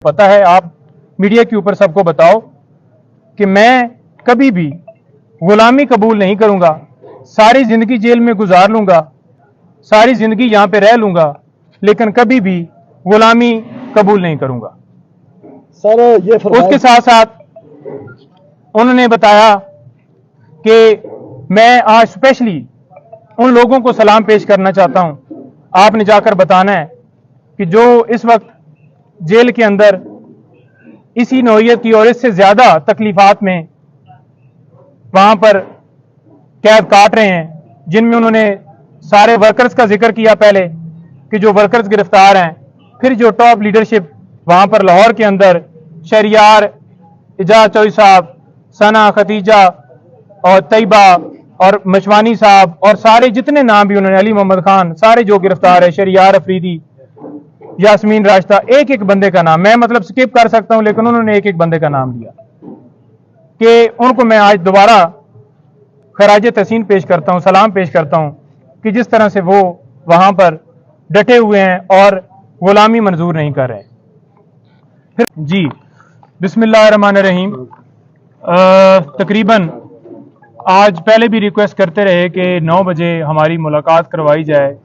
पता है, आप मीडिया के ऊपर सबको बताओ कि मैं कभी भी गुलामी कबूल नहीं करूंगा। सारी जिंदगी जेल में गुजार लूंगा, सारी जिंदगी यहां पे रह लूंगा, लेकिन कभी भी गुलामी कबूल नहीं करूंगा। सर ये उसके साथ साथ उन्होंने बताया कि मैं आज स्पेशली उन लोगों को सलाम पेश करना चाहता हूं। आपने जाकर बताना है कि जो इस वक्त जेल के अंदर इसी नौइयत की और इससे ज्यादा तकलीफात में वहां पर कैद काट रहे हैं, जिनमें उन्होंने सारे वर्कर्स का जिक्र किया पहले कि जो वर्कर्स गिरफ्तार हैं, फिर जो टॉप लीडरशिप वहां पर लाहौर के अंदर शहरियार इजाज चौधरी साहब, सना खतीजा और तैयबा और मशवानी साहब और सारे जितने नाम भी उन्होंने, अली मोहम्मद खान, सारे जो गिरफ्तार है, शहरियार अफरीदी, यास्मीन राशदा, एक एक बंदे का नाम मैं मतलब स्किप कर सकता हूं, लेकिन उन्होंने एक एक बंदे का नाम लिया कि उनको मैं आज दोबारा खराज तहसीन पेश करता हूं, सलाम पेश करता हूं कि जिस तरह से वो वहां पर डटे हुए हैं और गुलामी मंजूर नहीं कर रहे। फिर जी बिस्मिल्लाहिर्रहमानिर्रहीम। तकरीबन आज पहले भी रिक्वेस्ट करते रहे कि 9 बजे हमारी मुलाकात करवाई जाए,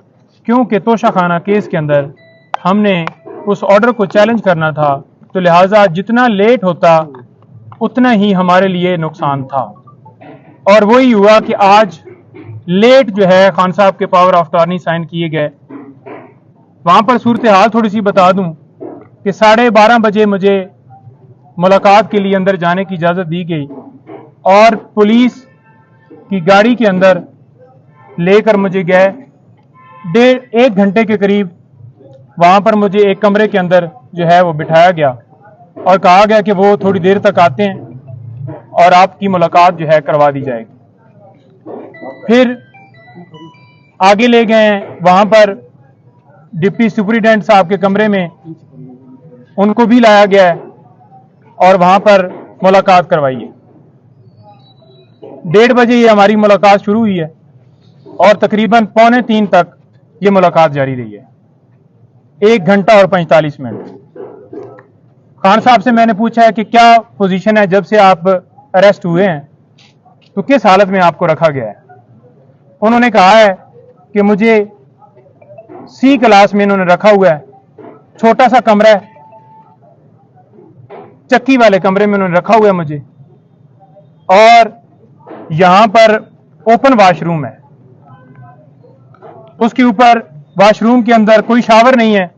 क्योंकि तोशा खाना केस के अंदर हमने उस ऑर्डर को चैलेंज करना था, तो लिहाजा जितना लेट होता उतना ही हमारे लिए नुकसान था। और वही हुआ कि आज लेट जो है खान साहब के पावर ऑफ अटॉर्नी साइन किए गए। वहां पर सूरत हाल थोड़ी सी बता दूं कि 12:30 बजे मुझे मुलाकात के लिए अंदर जाने की इजाजत दी गई और पुलिस की गाड़ी के अंदर लेकर मुझे गए। 1.5 घंटे के करीब वहां पर मुझे एक कमरे के अंदर जो है वो बिठाया गया और कहा गया कि वो थोड़ी देर तक आते हैं और आपकी मुलाकात जो है करवा दी जाएगी। फिर आगे ले गए, वहां पर डिप्टी सुपरिटेंडेंट साहब के कमरे में उनको भी लाया गया है और वहां पर मुलाकात करवाई है। 1:30 बजे ये हमारी मुलाकात शुरू हुई है और तकरीबन 2:45 तक ये मुलाकात जारी रही है, 1 घंटा और 45 मिनट। खान साहब से मैंने पूछा है कि क्या पोजीशन है जब से आप अरेस्ट हुए हैं, तो किस हालत में आपको रखा गया है। उन्होंने कहा है कि मुझे सी क्लास में इन्होंने रखा हुआ है, छोटा सा कमरा है, चक्की वाले कमरे में उन्होंने रखा हुआ है मुझे, और यहां पर ओपन वॉशरूम है, उसके ऊपर वॉशरूम के अंदर कोई शावर नहीं है।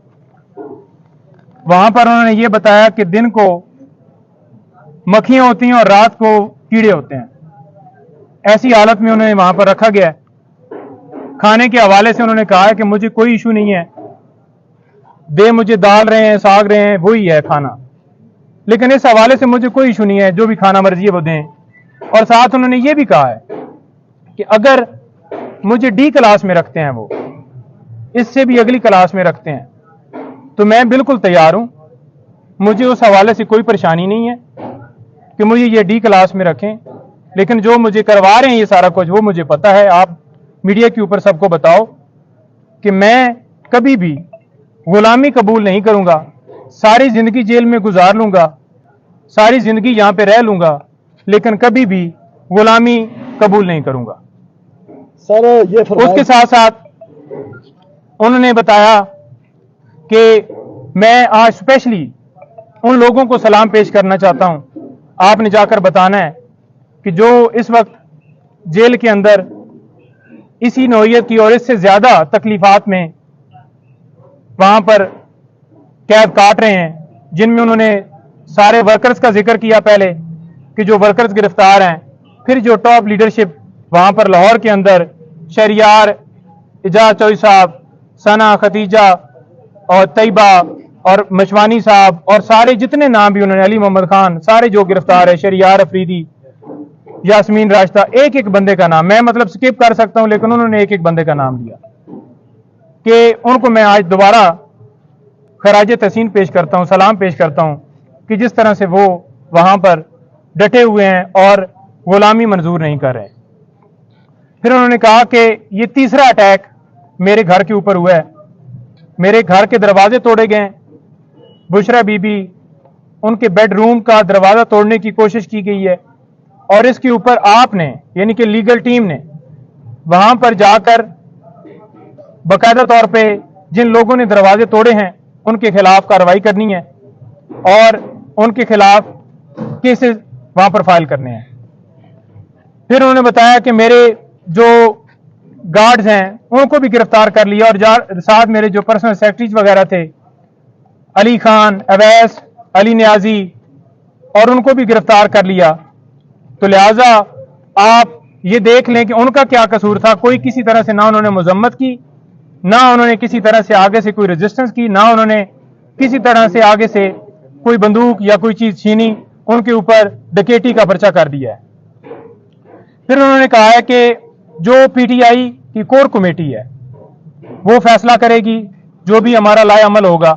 वहां पर उन्होंने ये बताया कि दिन को मक्खियां होती हैं और रात को कीड़े होते हैं। ऐसी हालत में उन्हें वहां पर रखा गया है। खाने के हवाले से उन्होंने कहा है कि मुझे कोई इशू नहीं है, दे मुझे दाल रहे हैं, साग रहे हैं, वही है खाना, लेकिन इस हवाले से मुझे कोई इशू नहीं है, जो भी खाना मर्जी है वो दें। और साथ उन्होंने ये भी कहा है कि अगर मुझे डी क्लास में रखते हैं, वो इससे भी अगली क्लास में रखते हैं, तो मैं बिल्कुल तैयार हूं, मुझे उस हवाले से कोई परेशानी नहीं है कि मुझे ये डी क्लास में रखें, लेकिन जो मुझे करवा रहे हैं ये सारा कुछ वो मुझे पता है। आप मीडिया के ऊपर सबको बताओ कि मैं कभी भी गुलामी कबूल नहीं करूंगा। सारी जिंदगी जेल में गुजार लूंगा, सारी जिंदगी यहां पे रह लूंगा, लेकिन कभी भी गुलामी कबूल नहीं करूंगा। सर ये उसके साथ साथ उन्होंने बताया कि मैं आज स्पेशली उन लोगों को सलाम पेश करना चाहता हूं। आपने जाकर बताना है कि जो इस वक्त जेल के अंदर इसी नौइयत की और इससे ज्यादा तकलीफात में वहां पर कैद काट रहे हैं, जिनमें उन्होंने सारे वर्कर्स का जिक्र किया पहले कि जो वर्कर्स गिरफ्तार हैं, फिर जो टॉप लीडरशिप वहां पर लाहौर के अंदर शहरियार इजाज चौधरी साहब, सना खतीजा और तैयबा और मशवानी साहब और सारे जितने नाम भी उन्होंने, अली मोहम्मद खान, सारे जो गिरफ्तार है, शहरियार अफरीदी, यास्मीन राशदा, एक एक बंदे का नाम मैं मतलब स्किप कर सकता हूं, लेकिन उन्होंने एक एक बंदे का नाम लिया कि उनको मैं आज दोबारा खराज तहसीन पेश करता हूं, सलाम पेश करता हूं कि जिस तरह से वो वहां पर डटे हुए हैं और गुलामी मंजूर नहीं कर रहे। फिर उन्होंने कहा कि ये तीसरा अटैक मेरे घर के ऊपर हुआ है, मेरे घर के दरवाजे तोड़े गए, बुशरा बीबी, उनके बेडरूम का दरवाज़ा तोड़ने की कोशिश की गई है और इसके ऊपर आपने यानी कि लीगल टीम ने वहां पर जाकर बाकायदा तौर पे जिन लोगों ने दरवाजे तोड़े हैं उनके खिलाफ कार्रवाई करनी है और उनके खिलाफ केसेस वहां पर फाइल करने हैं। फिर उन्होंने बताया कि मेरे जो गार्ड्स हैं उनको भी गिरफ्तार कर लिया और साथ मेरे जो पर्सनल सेक्रेटरीज वगैरह थे अली खान, अवैस, अली नियाजी, और उनको भी गिरफ्तार कर लिया। तो लिहाजा आप ये देख लें कि उनका क्या कसूर था। कोई किसी तरह से ना उन्होंने मजम्मत की, ना उन्होंने किसी तरह से आगे से कोई रेजिस्टेंस की, ना उन्होंने किसी तरह से आगे से कोई बंदूक या कोई चीज छीनी, उनके ऊपर डकैती का पर्चा कर दिया है। फिर उन्होंने कहा है कि जो पीटीआई की कोर कमेटी है वो फैसला करेगी, जो भी हमारा लाए अमल होगा।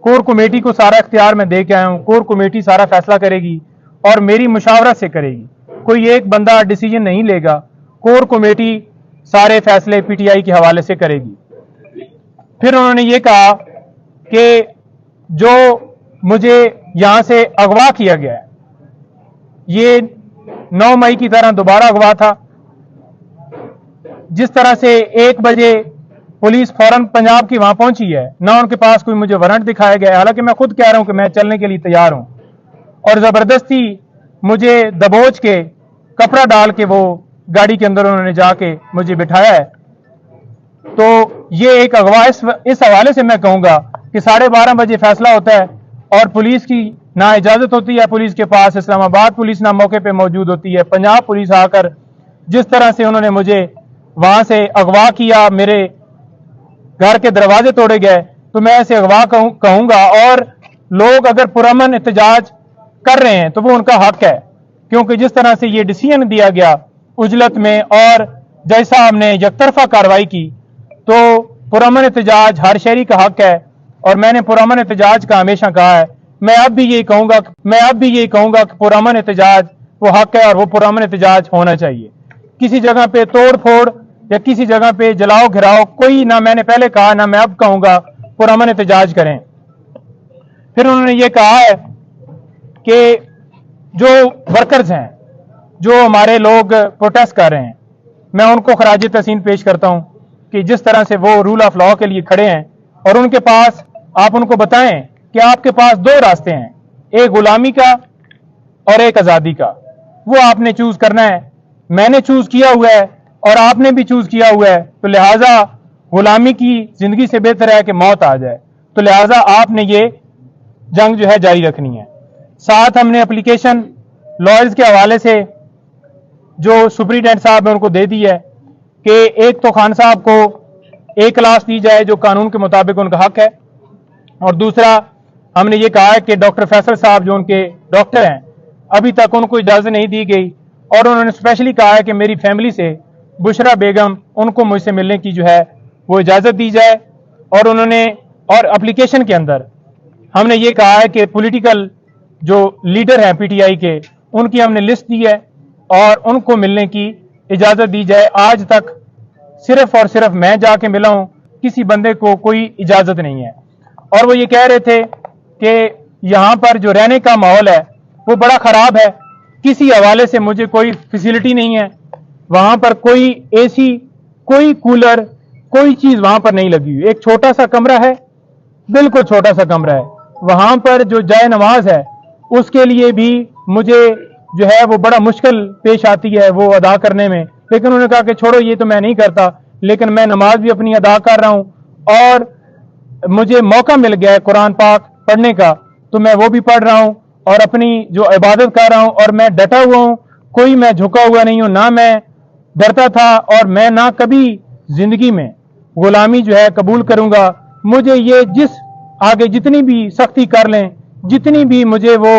कोर कमेटी को सारा इख्तियार मैं दे के आया हूं, कोर कमेटी सारा फैसला करेगी और मेरी मुशावरत से करेगी। कोई एक बंदा डिसीजन नहीं लेगा, कोर कमेटी सारे फैसले पीटीआई के हवाले से करेगी। फिर उन्होंने ये कहा कि जो मुझे यहां से अगवा किया गया है ये 9 मई की तरह दोबारा अगवा था। जिस तरह से 1 बजे पुलिस फौरन पंजाब की वहां पहुंची है, ना उनके पास कोई मुझे वारंट दिखाया गया है, हालांकि मैं खुद कह रहा हूं कि मैं चलने के लिए तैयार हूं, और जबरदस्ती मुझे दबोच के कपड़ा डाल के वो गाड़ी के अंदर उन्होंने जाके मुझे बिठाया है। तो ये एक अगवा इस हवाले से मैं कहूंगा कि 12:30 बजे फैसला होता है और पुलिस की ना इजाजत होती है पुलिस के पास, इस्लामाबाद पुलिस ना मौके पे मौजूद होती है। पंजाब पुलिस आकर जिस तरह से उन्होंने मुझे वहां से अगवा किया, मेरे घर के दरवाजे तोड़े गए, तो मैं ऐसे अगवा कहूंगा। और लोग अगर पुरअमन एहतजाज कर रहे हैं तो वो उनका हक है, क्योंकि जिस तरह से ये डिसीजन दिया गया उजलत में और जैसा हमने यकतरफा कार्रवाई की, तो पुरअमन एहतजाज हर शहरी का हक है। और मैंने पुरअमन एहतजाज का हमेशा कहा है, मैं अब भी यही कहूंगा कि पुरअमन एहतजाज वो हक है और वो पुरअमन एहतजाज होना चाहिए। किसी जगह पे तोड़ फोड़ या किसी जगह पे जलाओ घिराओ कोई ना, मैंने पहले कहा ना मैं अब कहूंगा, पुरअमन एहतजाज करें। फिर उन्होंने ये कहा है कि जो वर्कर्स हैं, जो हमारे लोग प्रोटेस्ट कर रहे हैं, मैं उनको खराज तहसीन पेश करता हूं कि जिस तरह से वो रूल ऑफ लॉ के लिए खड़े हैं और उनके पास, आप उनको बताएं कि आपके पास 2 रास्ते हैं, एक गुलामी का और एक आजादी का। वो आपने चूज करना है। मैंने चूज किया हुआ है और आपने भी चूज किया हुआ है, तो लिहाजा गुलामी की जिंदगी से बेहतर है कि मौत आ जाए। तो लिहाजा आपने ये जंग जो है जारी रखनी है। साथ हमने एप्लीकेशन लॉयर्स के हवाले से जो सुप्रीटेंडेंट साहब ने उनको दे दी है कि एक तो खान साहब को एक क्लास दी जाए जो कानून के मुताबिक उनका हक है, और दूसरा हमने ये कहा है कि डॉक्टर फैसल साहब जो उनके डॉक्टर हैं अभी तक उनको इजाजत नहीं दी गई, और उन्होंने स्पेशली कहा है कि मेरी फैमिली से बुशरा बेगम उनको मुझसे मिलने की जो है वो इजाजत दी जाए। और उन्होंने और एप्लीकेशन के अंदर हमने ये कहा है कि पॉलिटिकल जो लीडर हैं पीटीआई के, उनकी हमने लिस्ट दी है और उनको मिलने की इजाजत दी जाए। आज तक सिर्फ और सिर्फ मैं जाके मिला हूं, किसी बंदे को कोई इजाजत नहीं है। और वो ये कह रहे थे कि यहां पर जो रहने का माहौल है वो बड़ा खराब है, किसी हवाले से मुझे कोई फैसिलिटी नहीं है, वहां पर कोई एसी, कोई कूलर, कोई चीज वहां पर नहीं लगी हुई। एक छोटा सा कमरा है, बिल्कुल छोटा सा कमरा है, वहां पर जो जाए नमाज है उसके लिए भी मुझे जो है वो बड़ा मुश्किल पेश आती है वो अदा करने में। लेकिन उन्होंने कहा कि छोड़ो ये तो मैं नहीं करता, लेकिन मैं नमाज भी अपनी अदा कर रहा हूं और मुझे मौका मिल गया है कुरान पाक पढ़ने का, तो मैं वो भी पढ़ रहा हूं और अपनी जो इबादत कर रहा हूं, और मैं डटा हुआ हूं, कोई मैं झुका हुआ नहीं हूं, ना मैं डरता था और मैं ना कभी जिंदगी में गुलामी जो है कबूल करूंगा। मुझे ये जिस आगे जितनी भी सख्ती कर लें, जितनी भी मुझे वो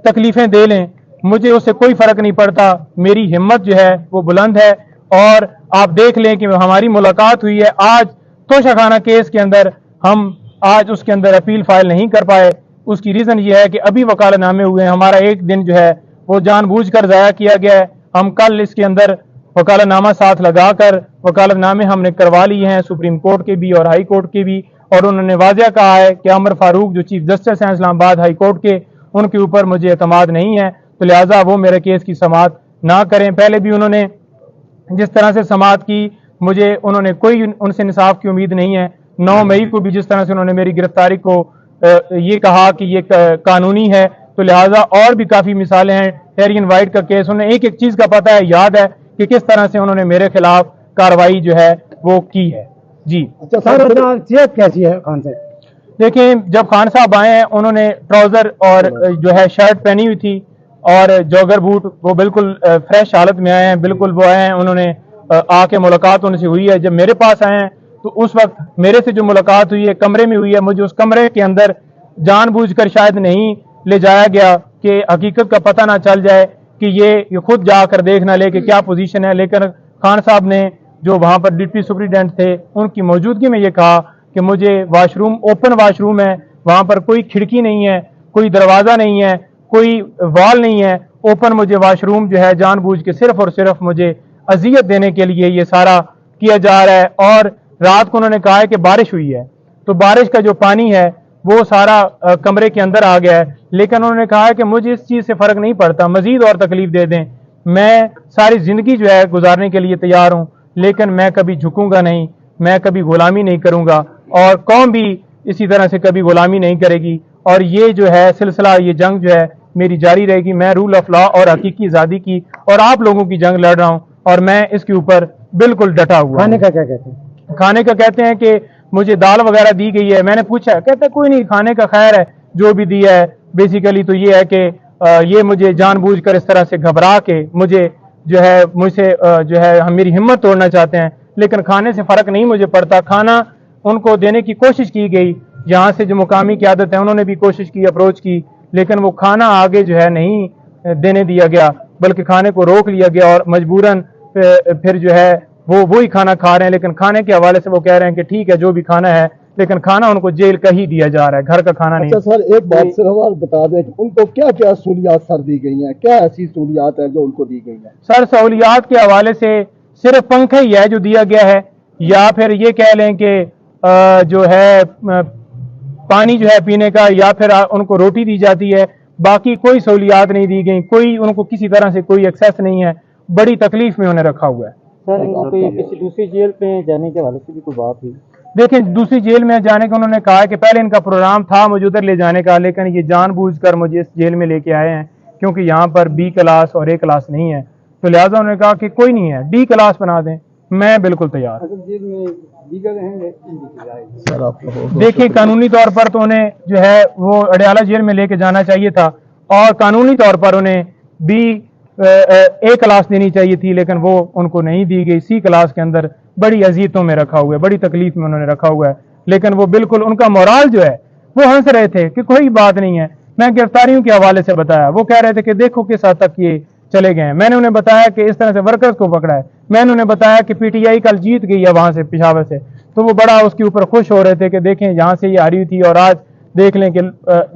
तकलीफें दे लें, मुझे उससे कोई फर्क नहीं पड़ता। मेरी हिम्मत जो है वो बुलंद है। और आप देख लें कि हमारी मुलाकात हुई है आज तोशाखाना केस के अंदर, हम आज उसके अंदर अपील फाइल नहीं कर पाए। उसकी रीजन ये है कि अभी वकालतनामे हुए हैं, हमारा एक दिन जो है वो जानबूझकर जाया किया गया है। हम कल इसके अंदर वकालतनामा साथ लगाकर वकालतनामे हमने करवा लिए हैं, सुप्रीम कोर्ट के भी और हाई कोर्ट के भी। और उन्होंने वाजिया कहा है कि अमर फारूक जो चीफ जस्टिस हैं इस्लामाबाद हाई कोर्ट के, ان کے اوपर مجھے اعتماد نہیں ہے، تو لہٰذا وہ میرے کیس کی سماعت نہ کریں۔ پہلے بھی انہوں نے جس طرح سے سماعت کی، مجھے انہوں نے کوئی ان سے انصاف کی امید نہیں ہے۔ 9 مئی کو بھی جس طرح سے انہوں نے میری گرفتاری کو یہ کہا کہ یہ قانونی ہے، تو لہٰذا اور بھی کافی مثالیں ہیں۔ ٹیرین وائٹ کا کیس انہیں ایک ایک چیز کا پتہ ہے، یاد ہے کہ کس طرح سے انہوں نے میرے خلاف کارروائی جو ہے وہ کی ہے۔ جی اچھا سر، صحت کیسی ہے خان صاحب؟ دیکھیں، جب خان صاحب آئے ہیں انہوں نے ٹراؤزر اور جو ہے شرٹ پہنی ہوئی تھی اور جوگر بوٹ، وہ بالکل فریش حالت میں آئے ہیں، بالکل وہ آئے ہیں، انہوں نے آ کے ملاقات ان سے ہوئی ہے۔ جب میرے پاس آئے ہیں تو اس وقت میرے سے جو ملاقات ہوئی ہے کمرے میں ہوئی ہے، مجھے اس کمرے کے اندر جان بوجھ کر شاید نہیں لے جایا گیا کہ حقیقت کا پتہ نہ چل جائے، کہ یہ خود جا کر دیکھ نہ لے کہ کیا پوزیشن ہے۔ لیکن خان صاحب نے جو وہاں پر ڈپٹی سپرنٹینڈنٹ تھے ان کی موجودگی میں یہ کہا کہ مجھے wash room, open wash room ہے، وہاں پر کوئی کھڑکی نہیں ہے، کوئی دروازہ نہیں ہے، کوئی وال نہیں ہے، اوپن مجھے واش روم جو ہے جان بوجھ کے صرف اور صرف مجھے اذیت دینے کے لیے یہ سارا کیا جا رہا ہے۔ اور رات کو انہوں نے کہا ہے کہ بارش ہوئی ہے، تو بارش کا جو پانی ہے وہ سارا کمرے کے اندر آ گیا ہے، لیکن انہوں نے کہا ہے کہ مجھے اس چیز سے فرق نہیں پڑتا، مزید اور تکلیف دے دیں، میں ساری زندگی جو ہے گزارنے کے لیے تیار ہوں، لیکن میں کبھی جھکوں گا نہیں، میں کبھی غلامی نہیں کروں گا، اور قوم بھی اسی طرح سے کبھی غلامی نہیں کرے گی، اور یہ جو ہے سلسلہ، یہ جنگ جو ہے میری جاری رہے گی۔ میں رول آف لا اور حقیقی آزادی کی اور آپ لوگوں کی جنگ لڑ رہا ہوں، اور میں اس کے اوپر بالکل ڈٹا ہوا ہوں۔ کھانے کا کیا کہتے ہیں؟ کھانے کا کہتے ہیں کہ مجھے دال وغیرہ دی گئی ہے، میں نے پوچھا، کہتے ہیں کوئی نہیں، کھانے کا خیر ہے، جو بھی دیا ہے۔ بیسیکلی تو یہ ہے کہ یہ مجھے جان بوجھ کر اس طرح سے گھبرا کے مجھے جو ہے مجھ سے جو ہے میری ہمت توڑنا چاہتے ہیں، لیکن کھانے سے فرق نہیں مجھے پڑتا۔ کھانا ان کو دینے کی کوشش کی گئی، یہاں سے جو مقامی قیادت ہے انہوں نے بھی کوشش کی، اپروچ کی، لیکن وہ کھانا آگے جو ہے نہیں دینے دیا گیا، بلکہ کھانے کو روک لیا گیا، اور مجبوراً پھر جو ہے وہ وہی کھانا کھا رہے ہیں۔ لیکن کھانے کے حوالے سے وہ کہہ رہے ہیں کہ ٹھیک ہے جو بھی کھانا ہے، لیکن کھانا ان کو جیل کا ہی دیا جا رہا ہے، گھر کا کھانا نہیں۔ اچھا سر، ایک بات صرف اور بتا دیں کہ ان کو کیا کیا سہولیات سر دی گئی ہیں، کیا ایسی سہولیات ہیں جو ان کو دی گئی ہیں؟ سر سہولیات کے حوالے سے صرف پنکھا ہی ہے جو دیا گیا ہے، یا پھر یہ کہہ لیں کہ جو ہے پانی جو ہے پینے کا، یا پھر ان کو روٹی دی جاتی ہے، باقی کوئی سہولیات نہیں دی گئی، کوئی ان کو کسی طرح سے کوئی ایکسیس نہیں ہے، بڑی تکلیف میں انہیں رکھا ہوا ہے۔ سر کسی دوسری جیل پہ جانے کے حوالے سے بھی کوئی بات ہوئی؟ دیکھیں، دوسری جیل میں جانے کا انہوں نے کہا کہ پہلے ان کا پروگرام تھا مجھے ادھر لے جانے کا، لیکن یہ جان بوجھ کر مجھے اس جیل میں لے کے آئے ہیں، کیونکہ یہاں پر بی کلاس اور اے کلاس نہیں ہے، تو لہٰذا انہوں نے کہا کہ کوئی نہیں ہے، ڈی کلاس بنا دیں، میں بالکل تیار ہوں۔ جیل میں دیگر رہیں گے؟ سر آپ دیکھیں، قانونی طور پر تو انہیں جو ہے وہ اڈیالہ جیل میں لے کے جانا چاہیے تھا، اور قانونی طور پر انہیں بی اے کلاس دینی چاہیے تھی، لیکن وہ ان کو نہیں دی گئی۔ سی کلاس کے اندر بڑی اذیتوں میں رکھا ہوا ہے، بڑی تکلیف میں انہوں نے رکھا ہوا ہے، لیکن وہ بالکل ان کا مورال جو ہے وہ ہنس رہے تھے کہ کوئی بات نہیں ہے۔ میں گرفتاریوں کے حوالے سے بتایا، وہ کہہ رہے تھے کہ دیکھو کس حد تک یہ چلے گئے ہیں۔ میں نے انہیں بتایا کہ اس طرح سے ورکرز کو پکڑا ہے، میں نے انہیں بتایا کہ پی ٹی آئی کل جیت گئی ہے وہاں سے، پشاور سے، تو وہ بڑا اس کے اوپر خوش ہو رہے تھے کہ دیکھیں یہاں سے یہ ہاری ہوئی تھی، اور آج دیکھ لیں کہ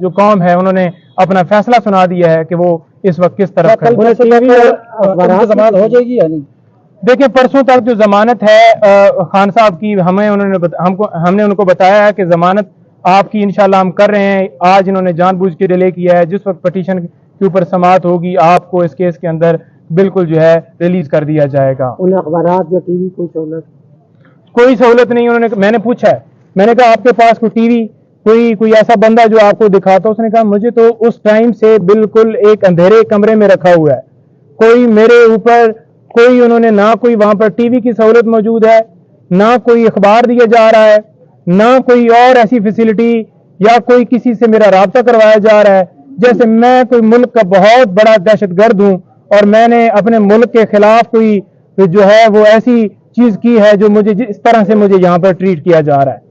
جو قوم ہے انہوں نے اپنا فیصلہ سنا دیا ہے کہ وہ اس وقت کس طرف ہے۔ ضمانت ہو جائے گی یا نہیں؟ دیکھیں، پرسوں تک جو ضمانت ہے خان صاحب کی، ہم نے ان کو بتایا ہے کہ ضمانت آپ کی انشاءاللہ ہم کر رہے ہیں۔ آج انہوں نے جان بوجھ کے ڈیلے کیا ہے، جس وقت پٹیشن کے اوپر سماعت ہوگی آپ کو اس کیس کے اندر بالکل جو ہے ریلیز کر دیا جائے گا۔ انہیں اخبارات یا ٹی وی کوئی سہولت نہیں، انہوں نے، میں نے پوچھا ہے، میں نے کہا آپ کے پاس کوئی ٹی وی، کوئی ایسا بندہ جو آپ کو دکھاتا؟ اس نے کہا مجھے تو اس ٹائم سے بالکل ایک اندھیرے کمرے میں رکھا ہوا ہے، کوئی میرے اوپر کوئی، انہوں نے نہ کوئی وہاں پر ٹی وی کی سہولت موجود ہے، نہ کوئی اخبار دیا جا رہا ہے، نہ کوئی اور ایسی فیسلٹی، یا کوئی کسی سے میرا رابطہ کروایا جا رہا ہے جیسے میں کوئی ملک کا بہت بڑا دہشت گرد ہوں، اور میں نے اپنے ملک کے خلاف کوئی جو ہے وہ ایسی چیز کی ہے جو مجھے اس طرح سے مجھے یہاں پر ٹریٹ کیا جا رہا ہے۔